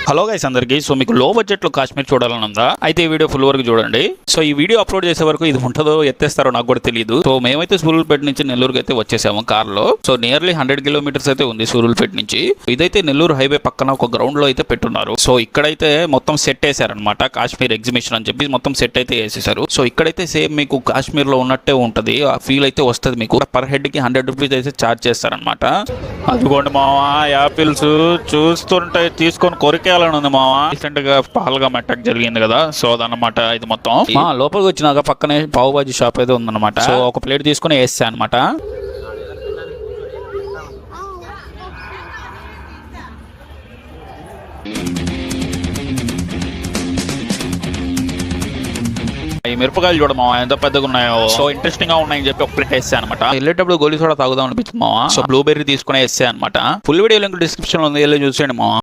Hello guys అందరికి. So మీకు లో బడ్జెట్ లో కాశ్మీర్ చూడాలని ఉందా? అయితే ఈ వీడియో ఫుల్ వరకు చూడండి. సో ఈ వీడియో అప్లోడ్ చేసే వరకు ఇది ఉంటుందో ఎత్తేస్తారో నాకు కూడా తెలియదు. సో మేమైతే సూరూరుపేట నుంచి నెల్లూరుకి అయితే వచ్చేసాము కార్ లో. సో నియర్లీ 100 కిలోమీటర్స్ అయితే ఉంది సూరూరుపేట నుంచి. ఇదైతే నెల్లూరు హైవే పక్కన ఒక గ్రౌండ్ లో అయితే పెట్టున్నారు. సో ఇక్కడైతే మొత్తం సెట్ వేసారనమాట, కాశ్మీర్ ఎగ్జిబిషన్ అని చెప్పి మొత్తం సెట్ అయితే వేసేసారు. సో ఇక్కడైతే సేమ్ మీకు కాశ్మీర్ లో ఉన్నట్టే ఉంటది, ఆ ఫీల్ అయితే వస్తుంది మీకు. పర్ హెడ్ కి 100 రూపీస్ అయితే ఛార్జ్ చేస్తారనమాట. అదిగోండి మావా, యాపిల్స్ చూస్తుంటే తీసుకొని కొరికేయాలని ఉంది మావా. రీసెంట్ గా పాల్గామ్ అటాక్ జరిగింది కదా, సో అదనమాట ఇది మొత్తం. లోపలికి వచ్చినాక పక్కనే పావు బాజీ షాప్ అయితే ఉందన్నమాట. సో ఒక ప్లేట్ తీసుకుని వేస్తా అనమాట. ఈ మిరపకాయలు చూడమా ఎంత పెద్దగా ఉన్నాయో. సో ఇంట్రెస్టింగ్ గా ఉన్నాయని చెప్పి ఒక ప్లేట్ వేస్తా అనమాట. వెళ్ళేటప్పుడు గోలీ సోడా తాగుదాం అనిపించింది మావా. సో బ్లూబెర్రీ తీసుకుని వేస్తా అనమాట. ఫుల్ వీడియో లింక్ డిస్క్రిప్షన్ లో ఉంది, వెళ్ళి చూసేయండి మావా.